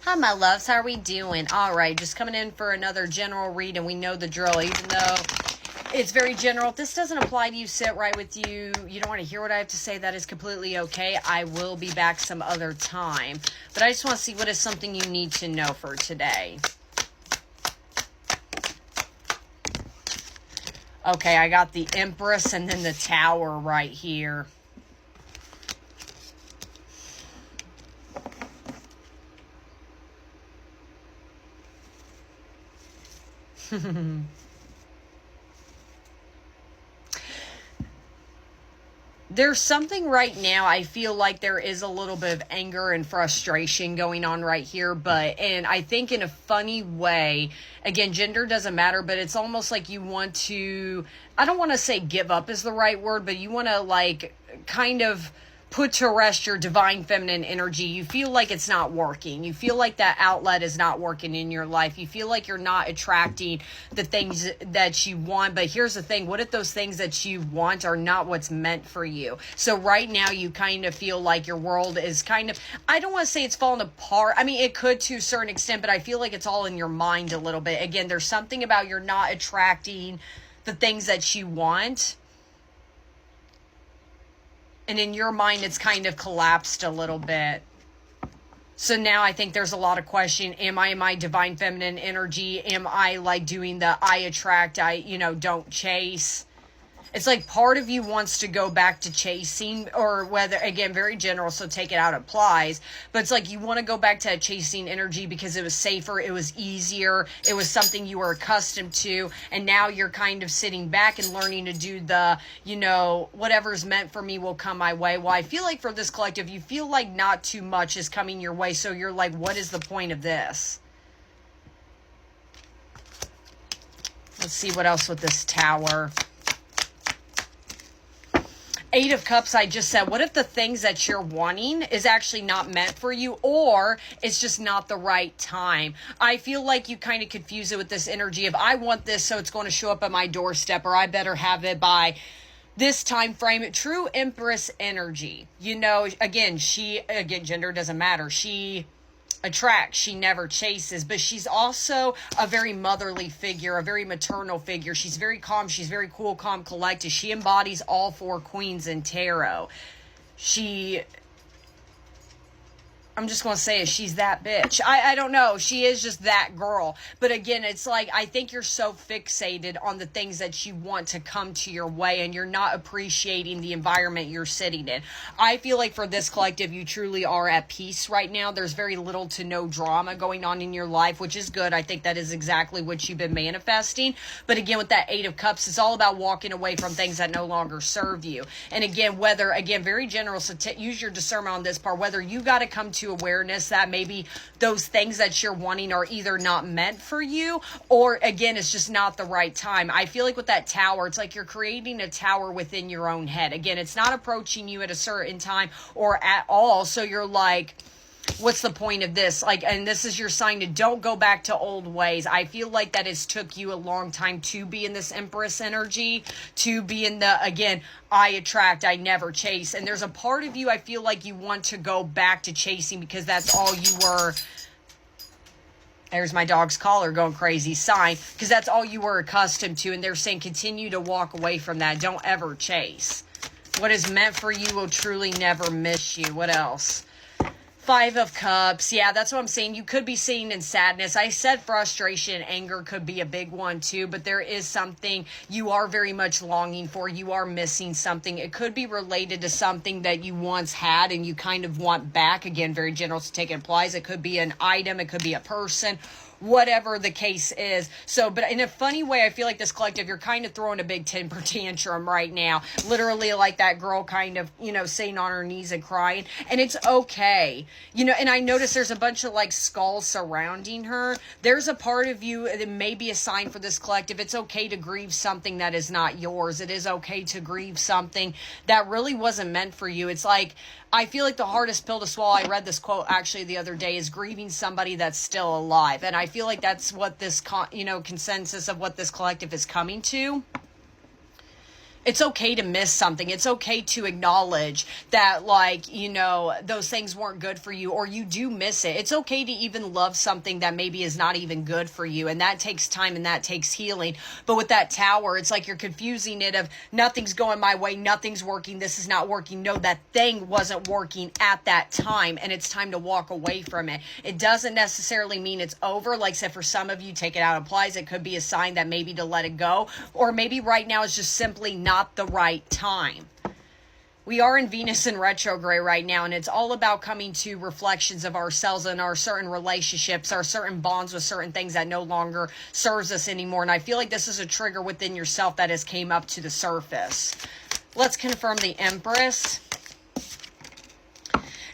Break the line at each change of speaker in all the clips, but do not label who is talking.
Hi, my loves. How are we doing? All right, just coming in for another general read, and we know the drill, even though it's very general. If this doesn't apply to you, sit right with you. You don't want to hear what I have to say. That is completely okay. I will be back some other time. But I just want to see what is something you need to know for today. Okay, I got the Empress and then the Tower right here. There's something right now, I feel like there is a little bit of anger and frustration going on right here, and I think in a funny way, again, gender doesn't matter, but it's almost like you want to, I don't want to say give up is the right word, but you want to like kind of put to rest your divine feminine energy. You feel like it's not working. You feel like that outlet is not working in your life. You feel like you're not attracting the things that you want. But here's the thing. What if those things that you want are not what's meant for you? So right now you kind of feel like your world is kind of, I don't want to say it's falling apart. I mean, it could to a certain extent, but I feel like it's all in your mind a little bit. Again, there's something about you're not attracting the things that you want. And in your mind, it's kind of collapsed a little bit. So now I think there's a lot of question. Am I in my divine feminine energy? Am I like doing the I attract, don't chase? It's like part of you wants to go back to chasing, or whether, again, very general, so take it out applies. But it's like you want to go back to that chasing energy because it was safer, it was easier, it was something you were accustomed to. And now you're kind of sitting back and learning to do the, whatever's meant for me will come my way. Well, I feel like for this collective, you feel like not too much is coming your way. So you're like, what is the point of this? Let's see what else with this Tower. Eight of Cups, I just said, what if the things that you're wanting is actually not meant for you, or it's just not the right time? I feel like you kind of confuse it with this energy of I want this, so it's going to show up at my doorstep, or I better have it by this time frame. True Empress energy. Again, gender doesn't matter. She attracts, she never chases, but she's also a very motherly figure, a very maternal figure. She's very calm, she's very cool, calm, collected. She embodies all four queens in tarot. I'm just going to say it. She's that bitch. I don't know. She is just that girl. But again, it's like, I think you're so fixated on the things that you want to come to your way, and you're not appreciating the environment you're sitting in. I feel like for this collective, you truly are at peace right now. There's very little to no drama going on in your life, which is good. I think that is exactly what you've been manifesting. But again, with that Eight of Cups, it's all about walking away from things that no longer serve you. And again, very general, so use your discernment on this part, whether you got to come to awareness that maybe those things that you're wanting are either not meant for you, or again, it's just not the right time. I feel like with that Tower, it's like you're creating a tower within your own head. Again, it's not approaching you at a certain time or at all. So you're like, what's the point of this? And this is your sign to don't go back to old ways. I feel like that has took you a long time to be in this Empress energy, to be in the, again, I attract, I never chase. And there's a part of you, I feel like you want to go back to chasing because that's all you were. There's my dog's collar going crazy, sign, because that's all you were accustomed to. And they're saying continue to walk away from that. Don't ever chase. What is meant for you will truly never miss you. What else? Five of Cups. Yeah, that's what I'm saying. You could be sitting in sadness. I said frustration, anger could be a big one too, but there is something you are very much longing for. You are missing something. It could be related to something that you once had and you kind of want back. Again, very general to take it applies. It could be an item. It could be a person. Whatever the case is. So, but in a funny way, I feel like this collective, you're kind of throwing a big temper tantrum right now. Literally like that girl kind of, sitting on her knees and crying. And it's okay. And I notice there's a bunch of like skulls surrounding her. There's a part of you that may be a sign for this collective. It's okay to grieve something that is not yours. It is okay to grieve something that really wasn't meant for you. It's like, I feel like the hardest pill to swallow, I read this quote actually the other day, is grieving somebody that's still alive. And I feel like that's what this, consensus of what this collective is coming to. It's okay to miss something. It's okay to acknowledge that, like, you know, those things weren't good for you, or you do miss it. It's okay to even love something that maybe is not even good for you. And that takes time and that takes healing. But with that Tower, it's like you're confusing it of nothing's going my way, nothing's working, this is not working. No, that thing wasn't working at that time, and it's time to walk away from it. It doesn't necessarily mean it's over. Like I said, for some of you, take it out applies. It could be a sign that maybe to let it go, or maybe right now is just simply not the right time. We are in Venus in retrograde right now, and it's all about coming to reflections of ourselves and our certain relationships, our certain bonds with certain things that no longer serves us anymore. And I feel like this is a trigger within yourself that has came up to the surface. Let's confirm the Empress.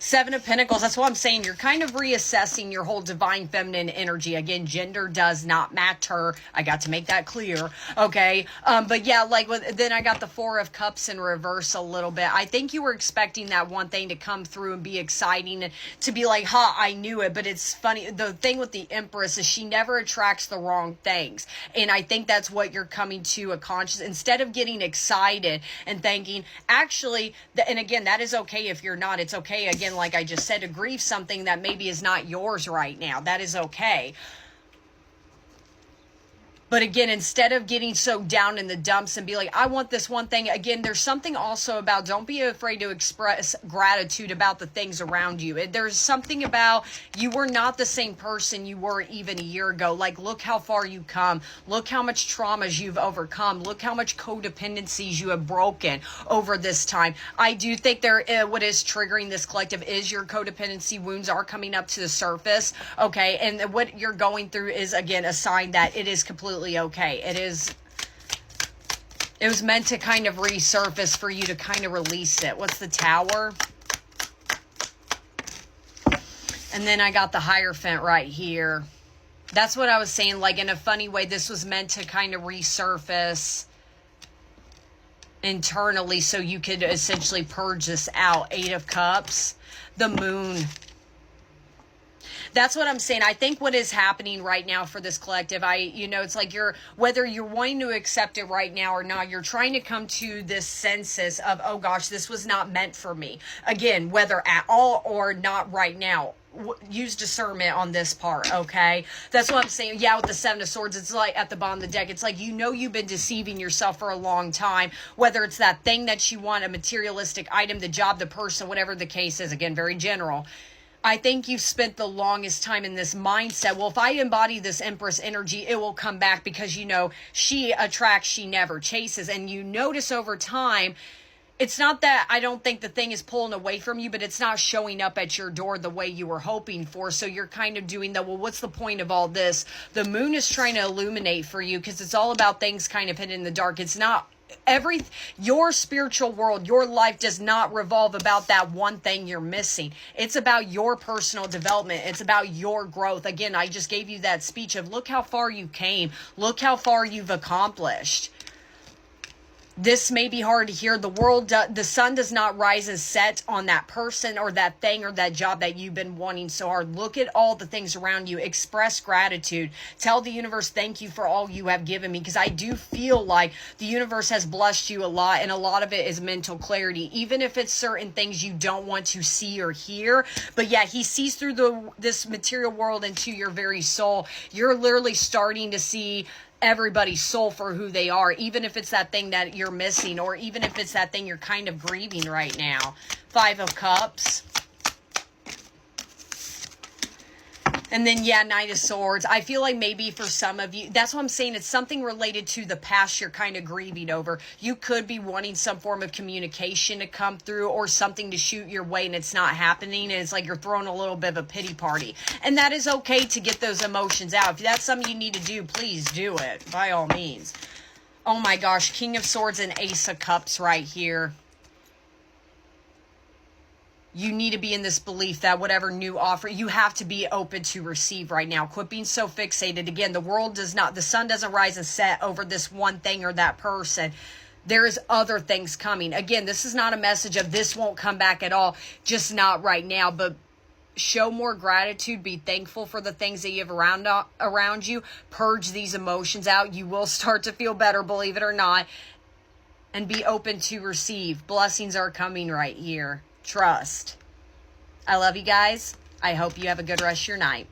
Seven of Pentacles. That's what I'm saying. You're kind of reassessing your whole divine feminine energy. Again, gender does not matter. I got to make that clear. Okay. But yeah, like then I got the Four of Cups in reverse a little bit. I think you were expecting that one thing to come through and be exciting and to be like, ha, I knew it. But it's funny. The thing with the Empress is she never attracts the wrong things. And I think that's what you're coming to a conscious, instead of getting excited and thinking, actually, and again, that is okay if you're not. It's okay, again, like I just said, to grieve something that maybe is not yours right now. That is okay. But again, instead of getting so down in the dumps and be like, I want this one thing. Again, there's something also about, don't be afraid to express gratitude about the things around you. There's something about, you were not the same person you were even a year ago. Like, look how far you come. Look how much traumas you've overcome. Look how much codependencies you have broken over this time. I do think what is triggering this collective is your codependency wounds are coming up to the surface. Okay. And what you're going through is, again, a sign that it is completely okay. It was meant to kind of resurface for you to kind of release it. What's the Tower? And then I got the Hierophant right here. That's what I was saying. Like, in a funny way, this was meant to kind of resurface internally so you could essentially purge this out. Eight of Cups. The Moon. That's what I'm saying. I think what is happening right now for this collective, it's like whether you're wanting to accept it right now or not, you're trying to come to this census of, oh gosh, this was not meant for me. Again, whether at all or not right now. Use discernment on this part, okay? That's what I'm saying. Yeah, with the Seven of Swords, it's like at the bottom of the deck, it's like, you've been deceiving yourself for a long time, whether it's that thing that you want, a materialistic item, the job, the person, whatever the case is. Again, very general. I think you've spent the longest time in this mindset. Well, if I embody this Empress energy, it will come back because, she attracts, she never chases. And you notice over time, it's not that I don't think the thing is pulling away from you, but it's not showing up at your door the way you were hoping for. So you're kind of doing well, what's the point of all this? The Moon is trying to illuminate for you because it's all about things kind of hidden in the dark. It's not your spiritual world, your life does not revolve about that one thing you're missing. It's about your personal development. It's about your growth. Again, I just gave you that speech of look how far you came. Look how far you've accomplished. This may be hard to hear. The sun does not rise and set on that person or that thing or that job that you've been wanting so hard. Look at all the things around you. Express gratitude. Tell the universe, thank you for all you have given me. Because I do feel like the universe has blessed you a lot. And a lot of it is mental clarity. Even if it's certain things you don't want to see or hear. But yeah, he sees through this material world into your very soul. You're literally starting to see everybody's soul for who they are, even if it's that thing that you're missing, or even if it's that thing you're kind of grieving right now. Five of Cups. And then, yeah, Knight of Swords. I feel like maybe for some of you, that's what I'm saying. It's something related to the past you're kind of grieving over. You could be wanting some form of communication to come through or something to shoot your way and it's not happening. And it's like you're throwing a little bit of a pity party. And that is okay to get those emotions out. If that's something you need to do, please do it by all means. Oh my gosh, King of Swords and Ace of Cups right here. You need to be in this belief that whatever new offer, you have to be open to receive right now. Quit being so fixated. Again, the sun doesn't rise and set over this one thing or that person. There is other things coming. Again, this is not a message of this won't come back at all, just not right now, but show more gratitude. Be thankful for the things that you have around you. Purge these emotions out. You will start to feel better, believe it or not. and be open to receive. Blessings are coming right here. Trust. I love you guys. I hope you have a good rest of your night.